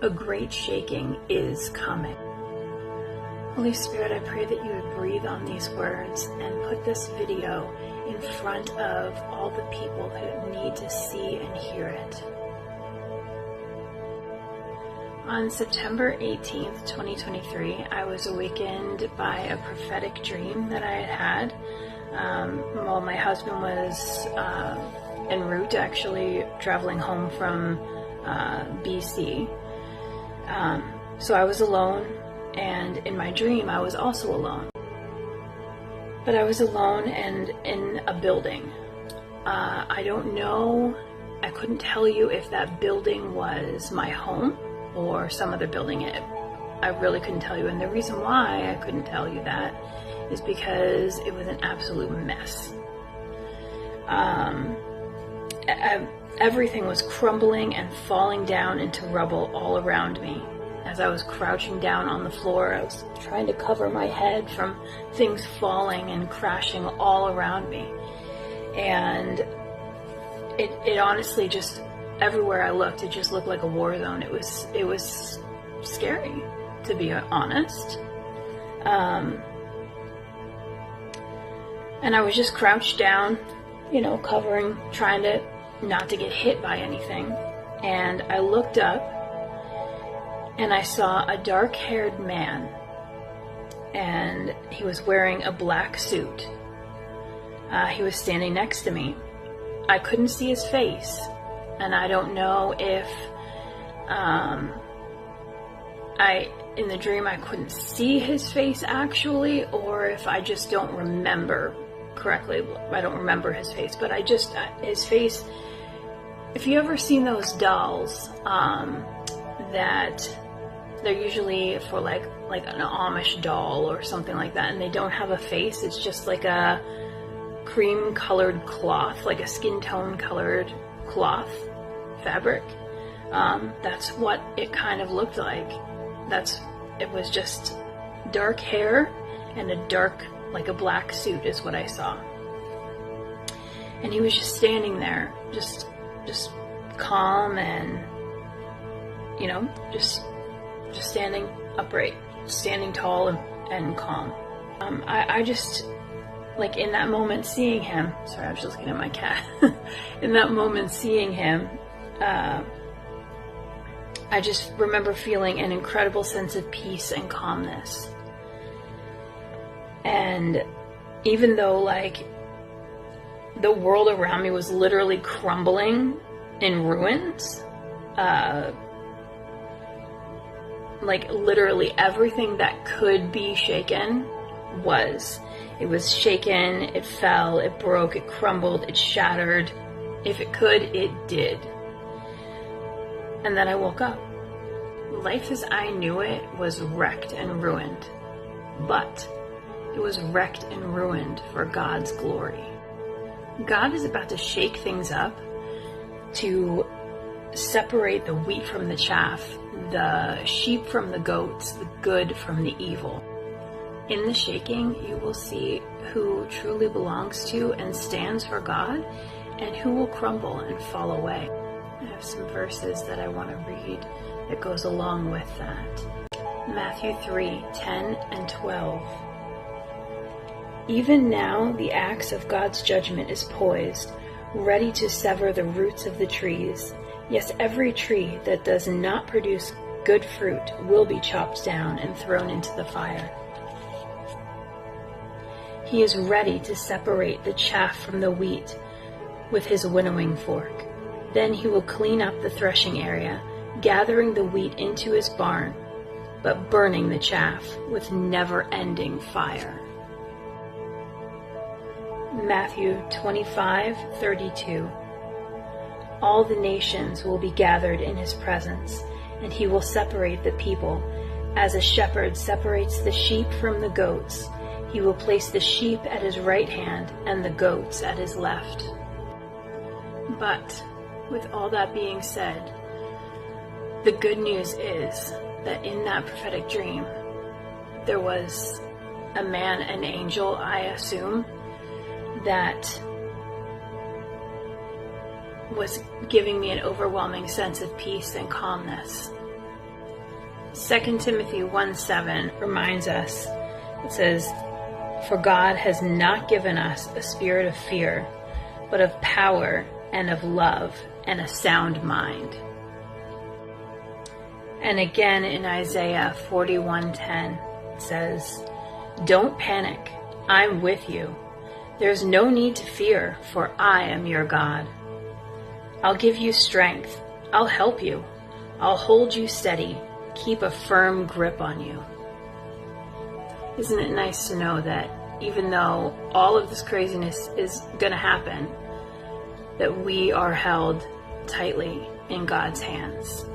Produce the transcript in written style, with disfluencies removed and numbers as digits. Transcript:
A great shaking is coming. Holy Spirit, I pray that you would breathe on these words and put this video in front of all the people who need to see and hear it. On September 18th, 2023, I was awakened by a prophetic dream that I had while my husband was en route, actually traveling home from BC. So I was alone, and in my dream I was also alone. But I was alone and in a building. I don't know, I couldn't tell you if that building was my home or some other building. I really couldn't tell you, and the reason why I couldn't tell you that is because it was an absolute mess. Everything was crumbling and falling down into rubble all around me. As I was crouching down on the floor, I was trying to cover my head from things falling and crashing all around me. And it honestly just, everywhere I looked, it just looked like a war zone. It was scary, to be honest. And I was just crouched down, covering, trying to not to get hit by anything. And I looked up and I saw a dark-haired man, and he was wearing a black suit. He was standing next to me. I couldn't see his face, and I don't know if in the dream I couldn't see his face actually, or if I just don't remember correctly. I don't remember his face, but his face, if you ever seen those dolls that they're usually for like an Amish doll or something like that, and they don't have a face, it's just like a cream colored cloth, like a skin tone colored cloth fabric. That's what it kind of looked like. It was just dark hair and a dark, like a black suit is what I saw. And he was just standing there, just calm and, just standing upright, standing tall and calm. I just, like in that moment seeing him, sorry, I was just looking at my cat. In that moment seeing him, I just remember feeling an incredible sense of peace and calmness. And even though the world around me was literally crumbling in ruins, literally everything that could be shaken was. It was shaken, it fell, it broke, it crumbled, it shattered. If it could, it did. And then I woke up. Life as I knew it was wrecked and ruined, but it was wrecked and ruined for God's glory. God is about to shake things up to separate the wheat from the chaff, the sheep from the goats, the good from the evil. In the shaking, you will see who truly belongs to and stands for God, and who will crumble and fall away. I have some verses that I want to read that goes along with that. Matthew 3:10 and 12. Even now the axe of God's judgment is poised, ready to sever the roots of the trees. Yes, every tree that does not produce good fruit will be chopped down and thrown into the fire. He is ready to separate the chaff from the wheat with his winnowing fork. Then he will clean up the threshing area, gathering the wheat into his barn, but burning the chaff with never-ending fire. Matthew 25:32. All the nations will be gathered in his presence, and he will separate the people. As a shepherd separates the sheep from the goats, he will place the sheep at his right hand and the goats at his left. But with all that being said, the good news is that in that prophetic dream, there was a man, an angel, I assume, that was giving me an overwhelming sense of peace and calmness. 2 Timothy 1:7 reminds us, it says, "For God has not given us a spirit of fear, but of power and of love and a sound mind." And again in Isaiah 41:10, it says, "Don't panic, I'm with you. There's no need to fear, for I am your God. I'll give you strength, I'll help you, I'll hold you steady, keep a firm grip on you." Isn't it nice to know that even though all of this craziness is going to happen, that we are held tightly in God's hands?